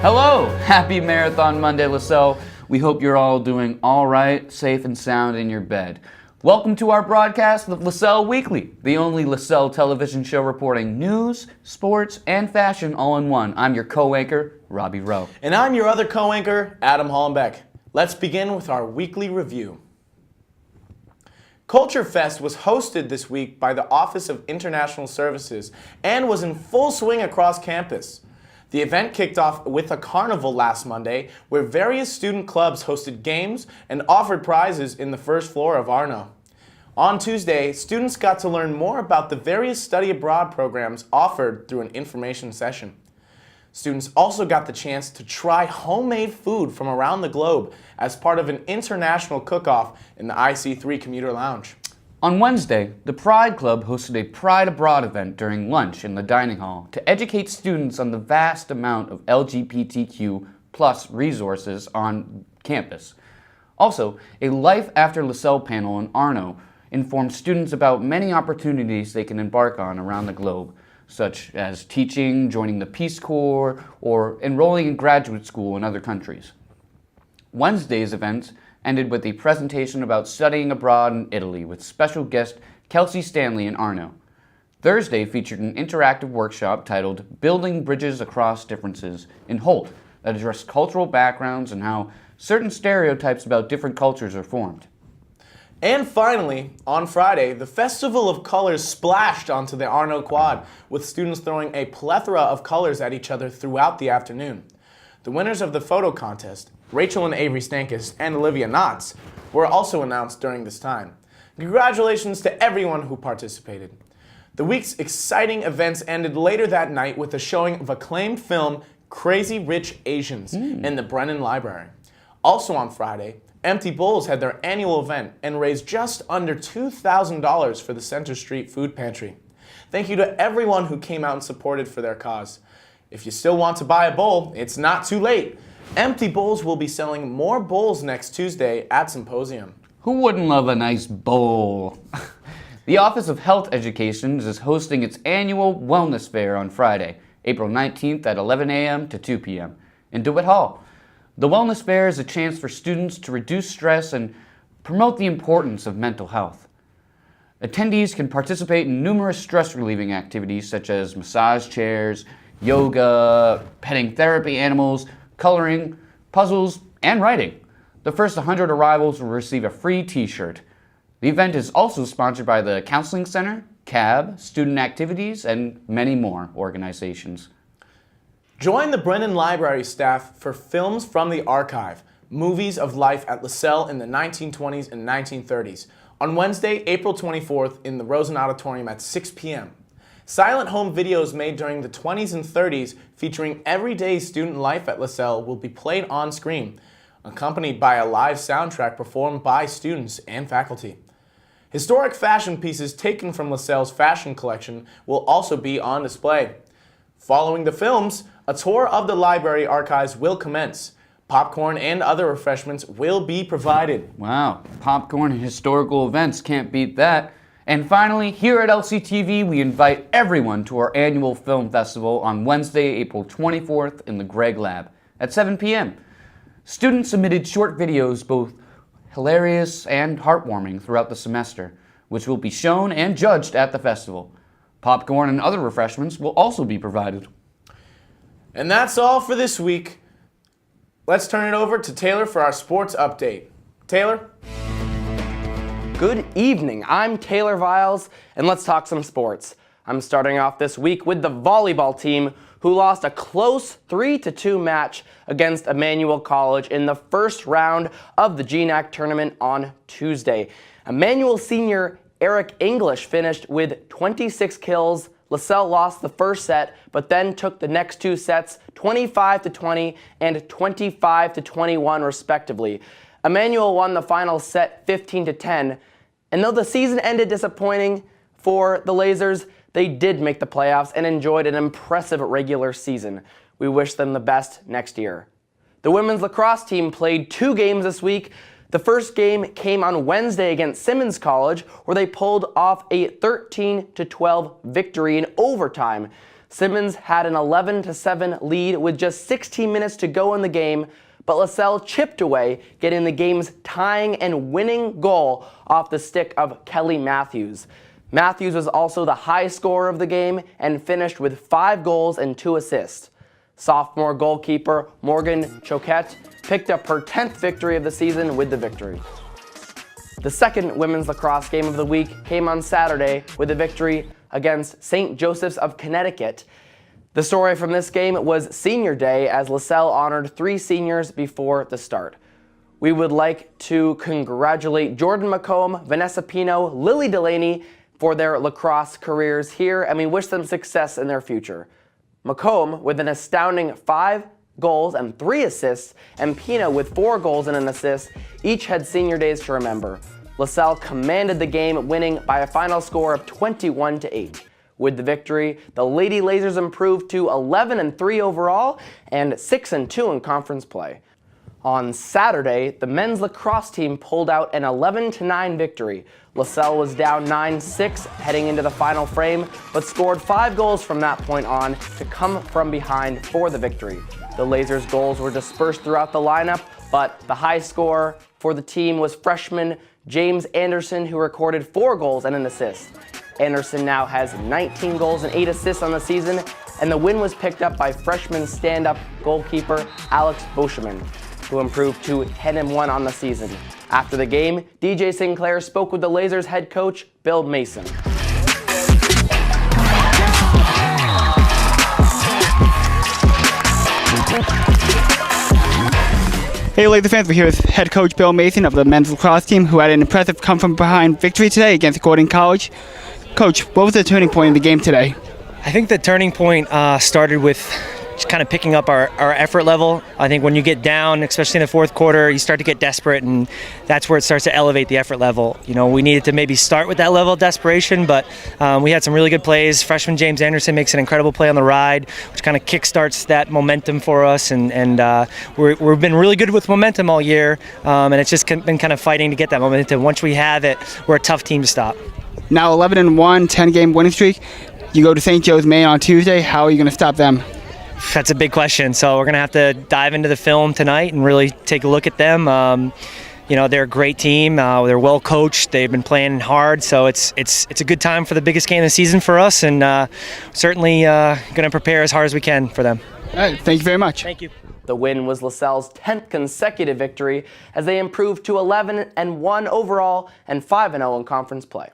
Hello! Happy Marathon Monday, Lasell. We hope you're all doing all right, safe and sound in your bed. Welcome to our broadcast of Lasell Weekly, the only Lasell television show reporting news, sports, and fashion all in one. I'm your co-anchor, Robbie Rowe. And I'm your other co-anchor, Adam Hollenbeck. Let's begin with our weekly review. Culture Fest was hosted this week by the Office of International Services and was in full swing across campus. The event kicked off with a carnival last Monday, where various student clubs hosted games and offered prizes in the first floor of Arno. On Tuesday, students got to learn more about the various study abroad programs offered through an information session. Students also got the chance to try homemade food from around the globe as part of an international cook-off in the IC3 Commuter Lounge. On Wednesday, the Pride Club hosted a Pride Abroad event during lunch in the dining hall to educate students on the vast amount of LGBTQ+ resources on campus. Also, a Life After Lasell panel in Arno informed students about many opportunities they can embark on around the globe, such as teaching, joining the Peace Corps, or enrolling in graduate school in other countries. Wednesday's events ended with a presentation about studying abroad in Italy with special guest Kelsey Stanley in Arno. Thursday featured an interactive workshop titled Building Bridges Across Differences in Holt that addressed cultural backgrounds and how certain stereotypes about different cultures are formed. And finally, on Friday, the Festival of Colors splashed onto the Arno Quad, with students throwing a plethora of colors at each other throughout the afternoon. The winners of the photo contest, Rachel and Avery Stankus and Olivia Knotts, were also announced during this time. Congratulations to everyone who participated. The week's exciting events ended later that night with a showing of acclaimed film Crazy Rich Asians in the Brennan Library. Also on Friday, Empty Bowls had their annual event and raised just under $2,000 for the Center Street Food Pantry. Thank you to everyone who came out and supported for their cause. If you still want to buy a bowl, it's not too late. Empty Bowls will be selling more bowls next Tuesday at Symposium. Who wouldn't love a nice bowl? The Office of Health Education is hosting its annual Wellness Fair on Friday, April 19th at 11 a.m. to 2 p.m. in DeWitt Hall. The Wellness Fair is a chance for students to reduce stress and promote the importance of mental health. Attendees can participate in numerous stress-relieving activities such as massage chairs, yoga, petting therapy animals, coloring, puzzles, and writing. The first 100 arrivals will receive a free t-shirt. The event is also sponsored by the Counseling Center, CAB, Student Activities, and many more organizations. Join the Brennan Library staff for Films from the Archive, Movies of Life at Lasell in the 1920s and 1930s, on Wednesday, April 24th in the Rosen Auditorium at 6 p.m. Silent home videos made during the 20s and 30s featuring everyday student life at Lasell will be played on screen, accompanied by a live soundtrack performed by students and faculty. Historic fashion pieces taken from Lasell's fashion collection will also be on display. Following the films, a tour of the library archives will commence. Popcorn and other refreshments will be provided. Wow, popcorn and historical events, can't beat that. And finally, here at LCTV, we invite everyone to our annual film festival on Wednesday, April 24th in the Gregg Lab at 7 p.m. Students submitted short videos, both hilarious and heartwarming, throughout the semester, which will be shown and judged at the festival. Popcorn and other refreshments will also be provided. And that's all for this week. Let's turn it over to Taylor for our sports update. Taylor? Good evening, I'm Taylor Viles, and let's talk some sports. I'm starting off this week with the volleyball team, who lost a close 3-2 match against Emmanuel College in the first round of the GNAC tournament on Tuesday. Emmanuel senior Eric English finished with 26 kills. Lasell lost the first set, but then took the next two sets 25-20 and 25-21 respectively. Emmanuel won the final set 15-10, and though the season ended disappointing for the Lasers, they did make the playoffs and enjoyed an impressive regular season. We wish them the best next year. The women's lacrosse team played 2 games this week. The first game came on Wednesday against Simmons College, where they pulled off a 13-12 victory in overtime. Simmons had an 11-7 lead with just 16 minutes to go in the game, but Lasell chipped away, getting the game's tying and winning goal off the stick of Kelly Matthews. Matthews was also the high scorer of the game and finished with 5 goals and 2 assists. Sophomore goalkeeper Morgan Choquette picked up her 10th victory of the season with the victory. The second women's lacrosse game of the week came on Saturday with a victory against St. Joseph's of Connecticut. The story from this game was Senior Day, as Lasell honored 3 seniors before the start. We would like to congratulate Jordan McComb, Vanessa Pino, Lily Delaney for their lacrosse careers here, and we wish them success in their future. McComb with an astounding 5 goals and 3 assists, and Pino with 4 goals and an assist, each had senior days to remember. Lasell commanded the game, winning by a final score of 21-8. With the victory, the Lady Lasers improved to 11-3 overall and 6-2 in conference play. On Saturday, the men's lacrosse team pulled out an 11-9 victory. Lasell was down 9-6 heading into the final frame, but scored 5 goals from that point on to come from behind for the victory. The Lasers' goals were dispersed throughout the lineup, but the high scorer for the team was freshman James Anderson, who recorded 4 goals and an assist. Anderson now has 19 goals and 8 assists on the season, and the win was picked up by freshman stand-up goalkeeper Alex Boscheman, who improved to 10-1 on the season. After the game, DJ Sinclair spoke with the Lasers head coach Bill Mason. Hey Laser fans, we're here with head coach Bill Mason of the men's lacrosse team, who had an impressive come-from-behind victory today against Gordon College. Coach, what was the turning point in the game today? I think the turning point started with just kind of picking up our effort level. I think when you get down, especially in the fourth quarter, you start to get desperate, and that's where it starts to elevate the effort level. You know, we needed to maybe start with that level of desperation, but we had some really good plays. Freshman James Anderson makes an incredible play on the ride, which kind of kickstarts that momentum for us, and we've been really good with momentum all year, and it's just been kind of fighting to get that momentum. Once we have it, we're a tough team to stop. Now 11-1, 10-game winning streak. You go to St. Joe's Maine on Tuesday. How are you going to stop them? That's a big question. So we're going to have to dive into the film tonight and really take a look at them. You know, they're a great team. They're well coached. They've been playing hard. So it's a good time for the biggest game of the season for us, and certainly going to prepare as hard as we can for them. All right, thank you very much. Thank you. The win was Lasell's 10th consecutive victory as they improved to 11-1 overall and 5-0 in conference play.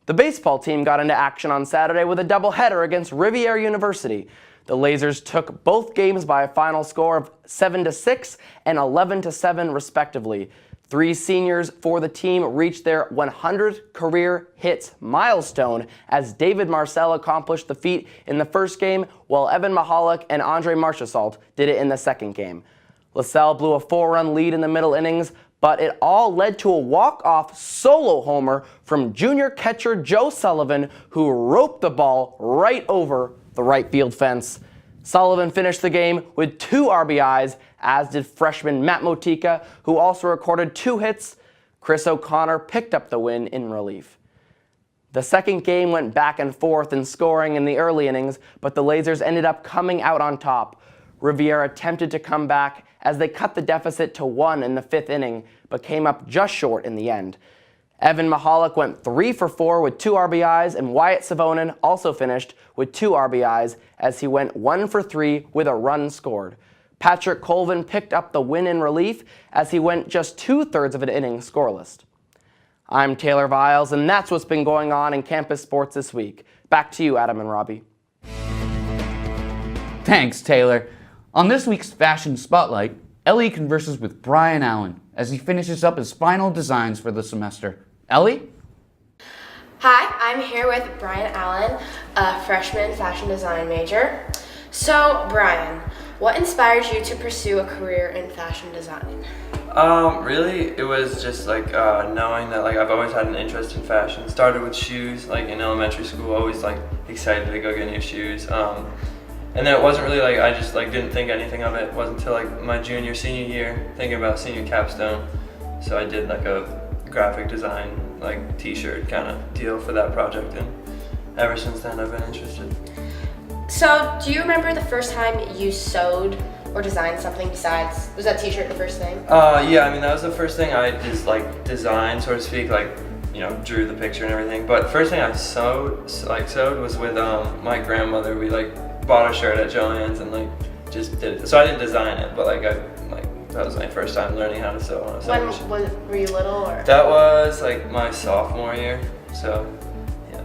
The baseball team got into action on Saturday with a doubleheader against Riviera University. The Lasers took both games by a final score of 7-6 and 11-7 respectively. 3 seniors for the team reached their 100 career hits milestone as David Marcel accomplished the feat in the first game, while Evan Mahalik and Andre Marchessault did it in the second game. Lasell blew a 4-run lead in the middle innings, but it all led to a walk-off solo homer from junior catcher Joe Sullivan, who roped the ball right over the right field fence. Sullivan finished the game with 2 RBIs, as did freshman Matt Motika, who also recorded 2 hits. Chris O'Connor picked up the win in relief. The second game went back and forth in scoring in the early innings, but the Lasers ended up coming out on top. Riviera attempted to come back as they cut the deficit to 1 in the 5th inning, but came up just short in the end. Evan Mahalik went 3 for 4 with 2 RBIs, and Wyatt Savonin also finished with 2 RBIs as he went 1 for 3 with a run scored. Patrick Colvin picked up the win in relief as he went just 2/3 of an inning scoreless. I'm Taylor Viles, and that's what's been going on in campus sports this week. Back to you, Adam and Robbie. Thanks, Taylor. On this week's Fashion Spotlight, Ellie converses with Brian Allen as he finishes up his final designs for the semester. Ellie? Hi, I'm here with Brian Allen, a freshman fashion design major. So, Brian, what inspired you to pursue a career in fashion design? Really, it was just like knowing that like I've always had an interest in fashion. Started with shoes, like in elementary school, always like excited to go get new shoes. And then it wasn't really like I just like didn't think anything of it. It wasn't until like my senior year, thinking about senior capstone. So I did like a graphic design like t-shirt kind of deal for that project, and ever since then I've been interested. So, do you remember the first time you sewed or designed something besides, was that t-shirt the first thing? Yeah, I mean, that was the first thing I just like designed, so to speak, like, you know, drew the picture and everything. But first thing I sewed was with my grandmother. We like bought a shirt at Joann's and like just did it. So I didn't design it, but like that was my first time learning how to sew on a sewing machine. Were you little or? That was like my sophomore year, so yeah.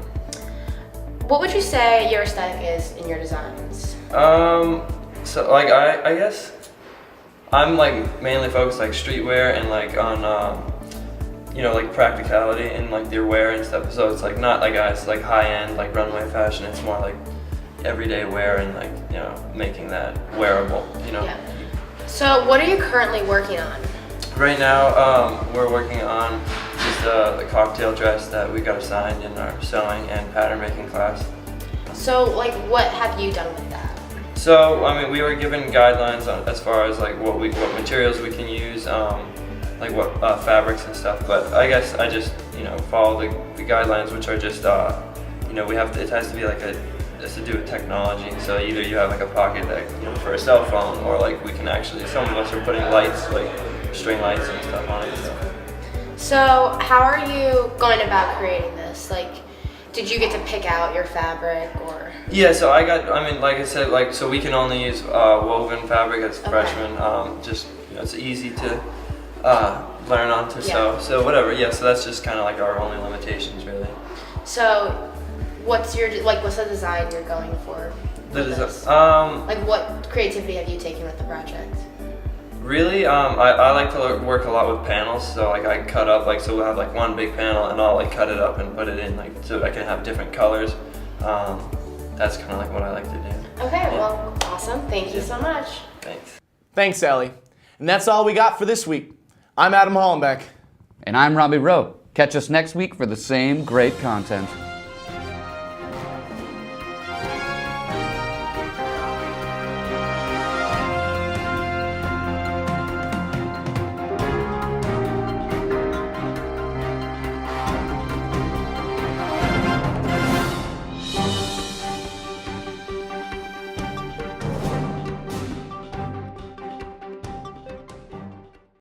What would you say your aesthetic is in your designs? So like I guess I'm like mainly focused like streetwear and like on you know, like practicality and like their wear and stuff. So it's like not like it's like high end like runway fashion. It's more like everyday wear and like, you know, making that wearable, you know. Yeah. So what are you currently working on? Right now, we're working on just the cocktail dress that we got assigned in our sewing and pattern making class. So like what have you done with that? So I mean, we were given guidelines on as far as like what materials we can use, like what fabrics and stuff. But I guess I just, you know, follow the guidelines, which are just you know, it has to be like it's to do with technology. So either you have like a pocket that, you know, for a cell phone, or like we can actually, some of us are putting lights, like string lights and stuff on it. So how are you going about creating this? Like, did you get to pick out your fabric or? Yeah, so I mean, like I said, like, so we can only use woven fabric as freshmen. Just, you know, it's easy to learn on to sew. So whatever, yeah, so that's just kind of like our only limitations, really. So what's the design you're going for? The design, like what creativity have you taken with the project? Really, I like to work a lot with panels. So like I cut up, like, so we'll have like one big panel and I'll like cut it up and put it in, like, so I can have different colors. That's kind of like what I like to do. Okay, well, awesome. Thank you so much. Thanks. Thanks, Ellie. And that's all we got for this week. I'm Adam Hollenbeck. And I'm Robbie Rowe. Catch us next week for the same great content.